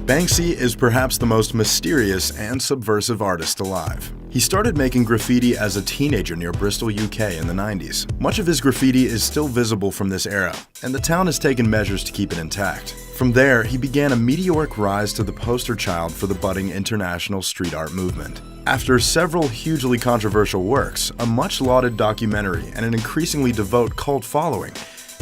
Banksy is perhaps the most mysterious and subversive artist alive. He started making graffiti as a teenager near Bristol, UK in the 90s. Much of his graffiti is still visible from this era, and the town has taken measures to keep it intact. From there, he began a meteoric rise to the poster child for the budding international street art movement. After several hugely controversial works, a much-lauded documentary, and an increasingly devout cult following,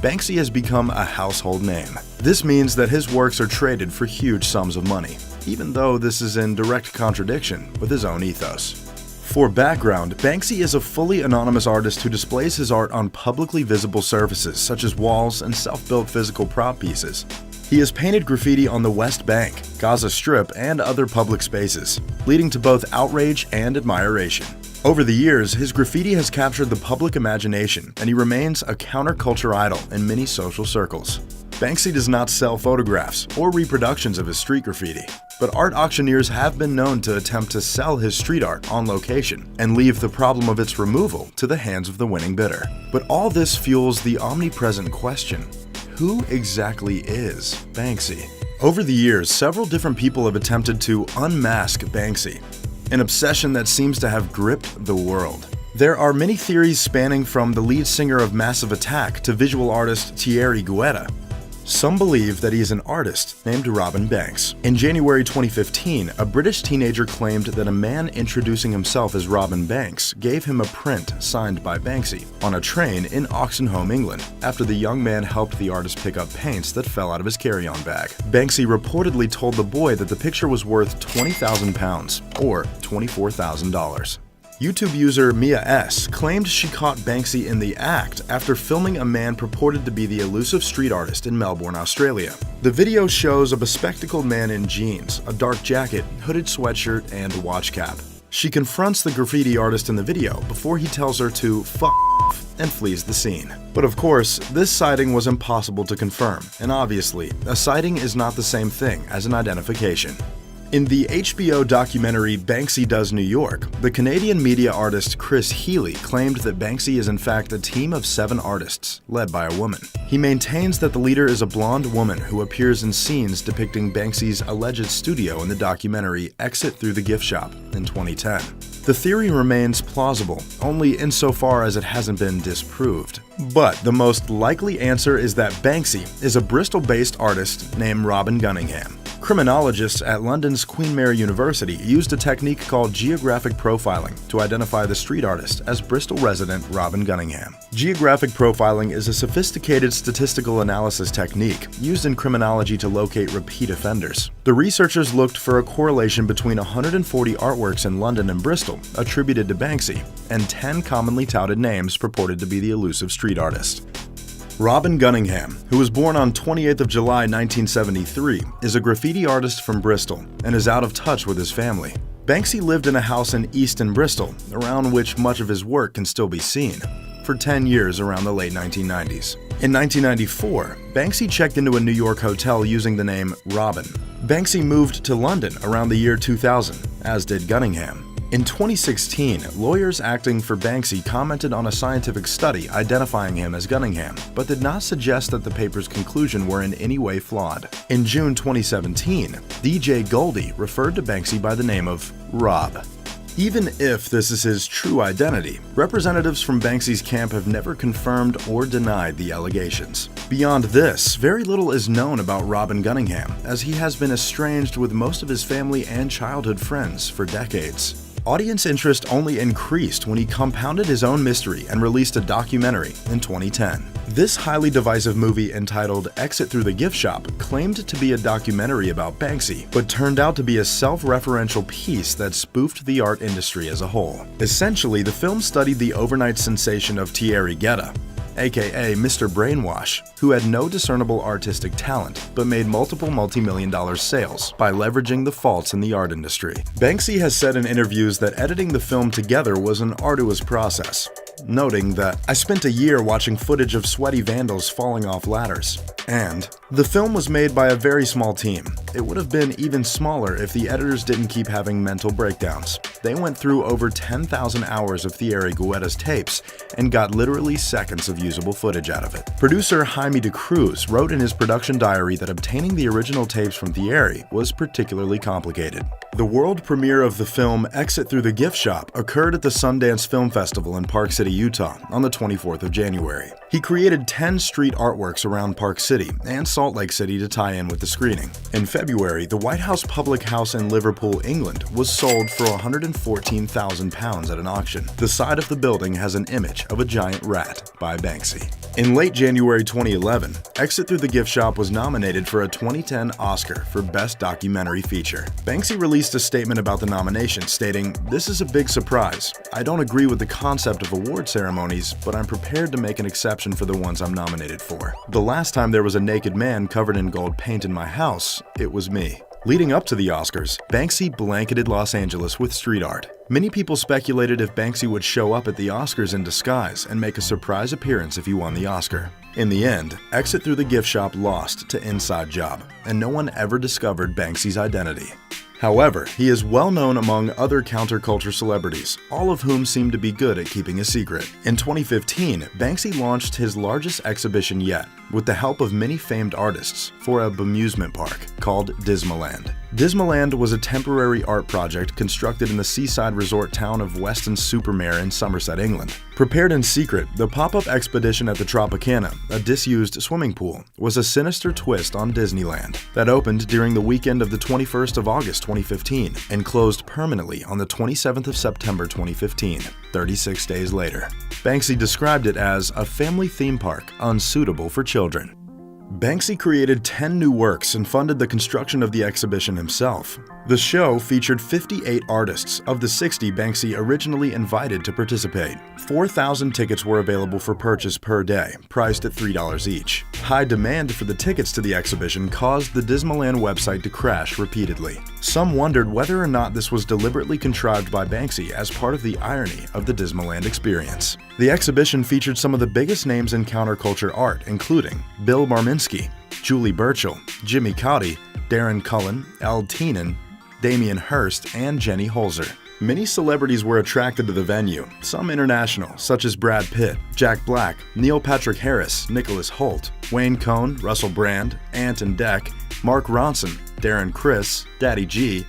Banksy has become a household name. This means that his works are traded for huge sums of money, even though this is in direct contradiction with his own ethos. For background, Banksy is a fully anonymous artist who displays his art on publicly visible surfaces such as walls and self-built physical prop pieces. He has painted graffiti on the West Bank, Gaza Strip, and other public spaces, leading to both outrage and admiration. Over the years, his graffiti has captured the public imagination, and he remains a counterculture idol in many social circles. Banksy does not sell photographs or reproductions of his street graffiti, but art auctioneers have been known to attempt to sell his street art on location and leave the problem of its removal to the hands of the winning bidder. But all this fuels the omnipresent question: who exactly is Banksy? Over the years, several different people have attempted to unmask Banksy, an obsession that seems to have gripped the world. There are many theories spanning from the lead singer of Massive Attack to visual artist Thierry Guetta. Some believe that he is an artist named Robin Banks. In January 2015, a British teenager claimed that a man introducing himself as Robin Banks gave him a print signed by Banksy on a train in Oxenholme, England, after the young man helped the artist pick up paints that fell out of his carry-on bag. Banksy reportedly told the boy that the picture was worth £20,000 or $24,000. YouTube user Mia S. claimed she caught Banksy in the act after filming a man purported to be the elusive street artist in Melbourne, Australia. The video shows a bespectacled man in jeans, a dark jacket, hooded sweatshirt, and a watch cap. She confronts the graffiti artist in the video before he tells her to fuck off and flees the scene. But of course, this sighting was impossible to confirm, and obviously, a sighting is not the same thing as an identification. In the HBO documentary Banksy Does New York, the Canadian media artist Chris Healy claimed that Banksy is in fact a team of 7 artists, led by a woman. He maintains that the leader is a blonde woman who appears in scenes depicting Banksy's alleged studio in the documentary Exit Through the Gift Shop in 2010. The theory remains plausible, only insofar as it hasn't been disproved. But the most likely answer is that Banksy is a Bristol-based artist named Robin Gunningham. Criminologists at London's Queen Mary University used a technique called geographic profiling to identify the street artist as Bristol resident Robin Gunningham. Geographic profiling is a sophisticated statistical analysis technique used in criminology to locate repeat offenders. The researchers looked for a correlation between 140 artworks in London and Bristol attributed to Banksy and 10 commonly touted names purported to be the elusive street artist. Robin Gunningham, who was born on 28th of July 1973, is a graffiti artist from Bristol and is out of touch with his family. Banksy lived in a house in Easton, Bristol, around which much of his work can still be seen, for 10 years around the late 1990s. In 1994, Banksy checked into a New York hotel using the name Robin. Banksy moved to London around the year 2000, as did Gunningham. In 2016, lawyers acting for Banksy commented on a scientific study identifying him as Gunningham, but did not suggest that the paper's conclusion were in any way flawed. In June 2017, DJ Goldie referred to Banksy by the name of Rob. Even if this is his true identity, representatives from Banksy's camp have never confirmed or denied the allegations. Beyond this, very little is known about Robin Gunningham, as he has been estranged with most of his family and childhood friends for decades. Audience interest only increased when he compounded his own mystery and released a documentary in 2010. This highly divisive movie entitled Exit Through the Gift Shop claimed to be a documentary about Banksy, but turned out to be a self-referential piece that spoofed the art industry as a whole. Essentially, the film studied the overnight sensation of Thierry Guetta, aka Mr. Brainwash, who had no discernible artistic talent but made multiple multi-million-dollar sales by leveraging the faults in the art industry. Banksy has said in interviews that editing the film together was an arduous process. noting that, "I spent a year watching footage of sweaty vandals falling off ladders." And, "The film was made by a very small team. It would have been even smaller if the editors didn't keep having mental breakdowns. They went through over 10,000 hours of Thierry Guetta's tapes and got literally seconds of usable footage out of it." Producer Jaime de Cruz wrote in his production diary that obtaining the original tapes from Thierry was particularly complicated. The world premiere of the film Exit Through the Gift Shop occurred at the Sundance Film Festival in Park City, Utah on the 24th of January. He created 10 street artworks around Park City and Salt Lake City to tie in with the screening. In February, the White House Public House in Liverpool, England was sold for £114,000 at an auction. The side of the building has an image of a giant rat by Banksy. In late January 2011, Exit Through the Gift Shop was nominated for a 2010 Oscar for Best Documentary Feature. Banksy released a statement about the nomination, stating, "This is a big surprise. I don't agree with the concept of award ceremonies, but I'm prepared to make an exception for the ones I'm nominated for. The last time there was a naked man covered in gold paint in my house, it was me." Leading up to the Oscars, Banksy blanketed Los Angeles with street art. Many people speculated if Banksy would show up at the Oscars in disguise and make a surprise appearance if he won the Oscar. In the end, Exit Through the Gift Shop lost to Inside Job, and no one ever discovered Banksy's identity. However, he is well known among other counterculture celebrities, all of whom seem to be good at keeping a secret. In 2015, Banksy launched his largest exhibition yet, with the help of many famed artists, for a bemusement park called Dismaland. Dismaland was a temporary art project constructed in the seaside resort town of Weston-super-Mare in Somerset, England. Prepared in secret, the pop-up expedition at the Tropicana, a disused swimming pool, was a sinister twist on Disneyland that opened during the weekend of the 21st of August 2015 and closed permanently on the 27th of September 2015, 36 days later. Banksy described it as a family theme park unsuitable for children. Banksy created 10 new works and funded the construction of the exhibition himself. The show featured 58 artists of the 60 Banksy originally invited to participate. 4,000 tickets were available for purchase per day, priced at $3 each. High demand for the tickets to the exhibition caused the Dismaland website to crash repeatedly. Some wondered whether or not this was deliberately contrived by Banksy as part of the irony of the Dismaland experience. The exhibition featured some of the biggest names in counterculture art, including Bill Barminski, Julie Burchill, Jimmy Cauty, Darren Cullen, Elle Teenan, Damien Hirst, and Jenny Holzer. Many celebrities were attracted to the venue, some international, such as Brad Pitt, Jack Black, Neil Patrick Harris, Nicholas Hoult, Wayne Cohn, Russell Brand, Ant and Dec, Mark Ronson, Darren Criss, Daddy G,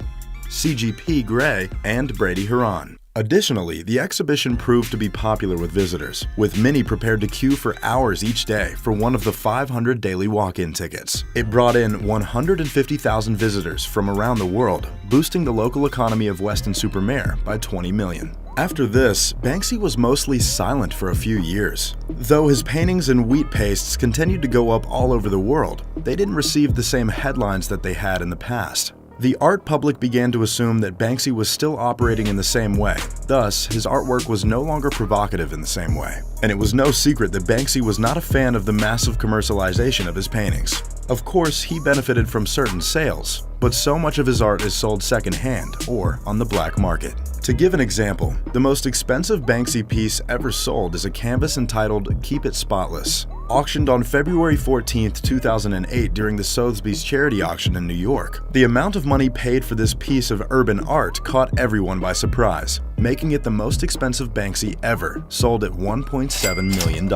CGP Grey, and Brady Haran. Additionally, the exhibition proved to be popular with visitors, with many prepared to queue for hours each day for one of the 500 daily walk-in tickets. It brought in 150,000 visitors from around the world, boosting the local economy of Weston-super-Mare by 20 million. After this, Banksy was mostly silent for a few years. Though his paintings and wheat pastes continued to go up all over the world, they didn't receive the same headlines that they had in the past. The art public began to assume that Banksy was still operating in the same way. Thus, his artwork was no longer provocative in the same way. And it was no secret that Banksy was not a fan of the massive commercialization of his paintings. Of course, he benefited from certain sales, but so much of his art is sold secondhand or on the black market. To give an example, the most expensive Banksy piece ever sold is a canvas entitled "Keep It Spotless." Auctioned on February 14, 2008 during the Sotheby's charity auction in New York. The amount of money paid for this piece of urban art caught everyone by surprise, making it the most expensive Banksy ever, sold at $1.7 million.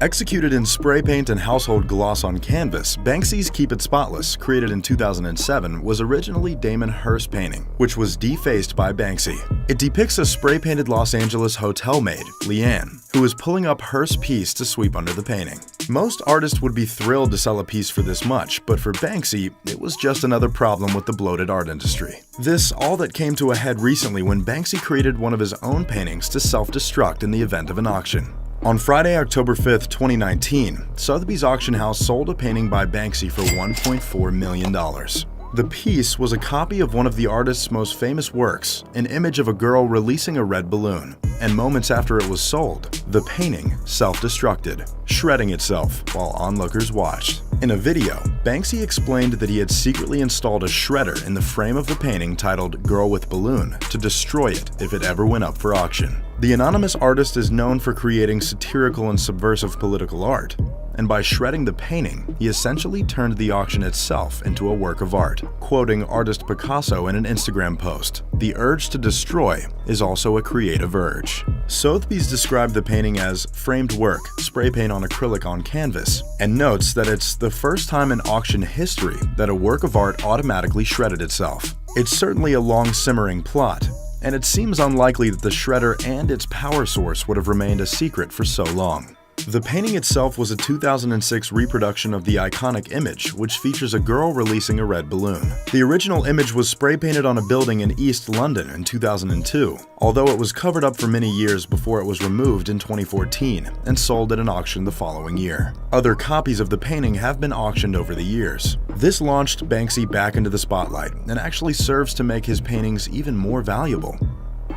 Executed in spray paint and household gloss on canvas, Banksy's Keep It Spotless, created in 2007, was originally Damon Hirst's painting, which was defaced by Banksy. It depicts a spray-painted Los Angeles hotel maid, Leanne, who is pulling up Hirst's piece to sweep under the painting. Most artists would be thrilled to sell a piece for this much, but for Banksy, it was just another problem with the bloated art industry. This all that came to a head recently when Banksy created one of his own paintings to self-destruct in the event of an auction. On Friday, October 5, 2019, Sotheby's auction house sold a painting by Banksy for $1.4 million. The piece was a copy of one of the artist's most famous works, an image of a girl releasing a red balloon, and moments after it was sold, the painting self-destructed, shredding itself while onlookers watched. In a video, Banksy explained that he had secretly installed a shredder in the frame of the painting titled "Girl with Balloon" to destroy it if it ever went up for auction. The anonymous artist is known for creating satirical and subversive political art, and by shredding the painting, he essentially turned the auction itself into a work of art. Quoting artist Picasso in an Instagram post, "The urge to destroy is also a creative urge." Sotheby's described the painting as framed work, spray paint on acrylic on canvas, and notes that it's the first time in auction history that a work of art automatically shredded itself. It's certainly a long simmering plot, and it seems unlikely that the shredder and its power source would have remained a secret for so long. The painting itself was a 2006 reproduction of the iconic image, which features a girl releasing a red balloon. The original image was spray painted on a building in East London in 2002, although it was covered up for many years before it was removed in 2014 and sold at an auction the following year. Other copies of the painting have been auctioned over the years. This launched Banksy back into the spotlight and actually serves to make his paintings even more valuable.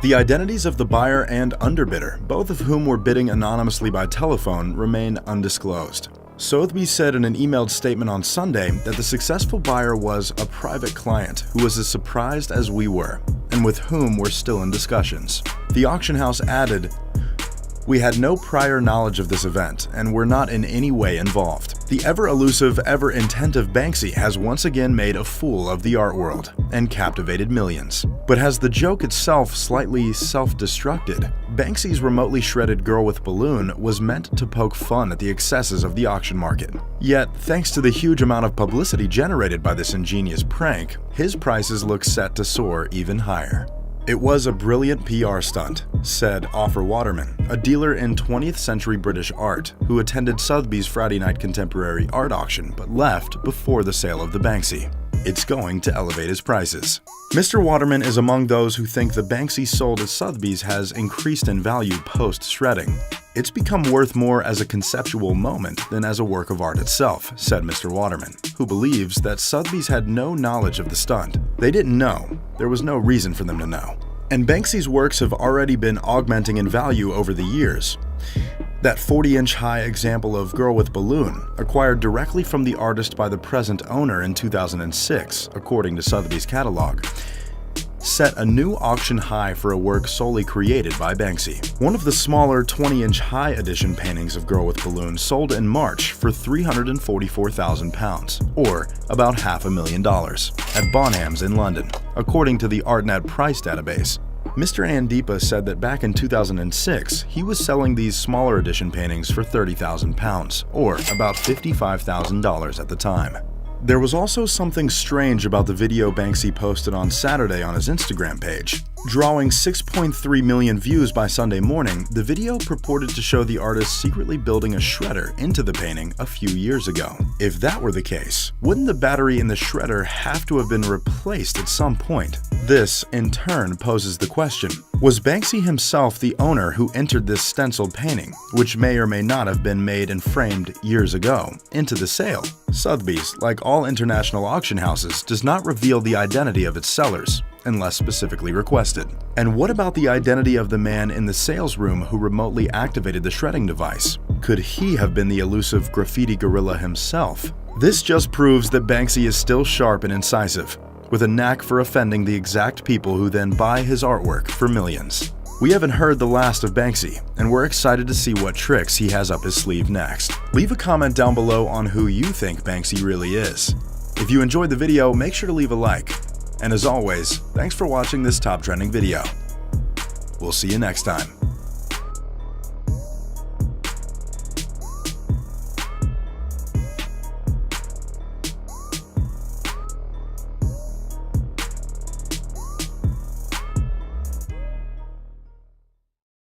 The identities of the buyer and underbidder, both of whom were bidding anonymously by telephone, remain undisclosed. Sotheby's said in an emailed statement on Sunday that the successful buyer was a private client who was as surprised as we were, and with whom we're still in discussions. The auction house added, "We had no prior knowledge of this event, and were not in any way involved. The ever-elusive, ever-intentive Banksy has once again made a fool of the art world and captivated millions. But has the joke itself slightly self-destructed? Banksy's remotely shredded girl with balloon was meant to poke fun at the excesses of the auction market. Yet, thanks to the huge amount of publicity generated by this ingenious prank, his prices look set to soar even higher." "It was a brilliant PR stunt," said Offer Waterman, a dealer in 20th century British art, who attended Sotheby's Friday night contemporary art auction but left before the sale of the Banksy. "It's going to elevate his prices." Mr. Waterman is among those who think the Banksy sold at Sotheby's has increased in value post-shredding. "It's become worth more as a conceptual moment than as a work of art itself," said Mr. Waterman, who believes that Sotheby's had no knowledge of the stunt. "They didn't know. There was no reason for them to know. And Banksy's works have already been augmenting in value over the years. That 40-inch high example of Girl with Balloon, acquired directly from the artist by the present owner in 2006, according to Sotheby's catalog, set a new auction high for a work solely created by Banksy. One of the smaller 20-inch high edition paintings of Girl with Balloon sold in March for £344,000, or about $500,000, at Bonhams in London, according to the ArtNet price database. Mr. Andipa said that back in 2006, he was selling these smaller edition paintings for £30,000, or about $55,000 at the time. There was also something strange about the video Banksy posted on Saturday on his Instagram page. Drawing 6.3 million views by Sunday morning, the video purported to show the artist secretly building a shredder into the painting a few years ago. If that were the case, wouldn't the battery in the shredder have to have been replaced at some point? This, in turn, poses the question, was Banksy himself the owner who entered this stenciled painting, which may or may not have been made and framed years ago, into the sale? Sotheby's, like all international auction houses, does not reveal the identity of its sellers, unless specifically requested. And what about the identity of the man in the sales room who remotely activated the shredding device? Could he have been the elusive graffiti gorilla himself? This just proves that Banksy is still sharp and incisive, with a knack for offending the exact people who then buy his artwork for millions. We haven't heard the last of Banksy, and we're excited to see what tricks he has up his sleeve next. Leave a comment down below on who you think Banksy really is. If you enjoyed the video, make sure to leave a like. And as always, thanks for watching this top trending video. We'll see you next time.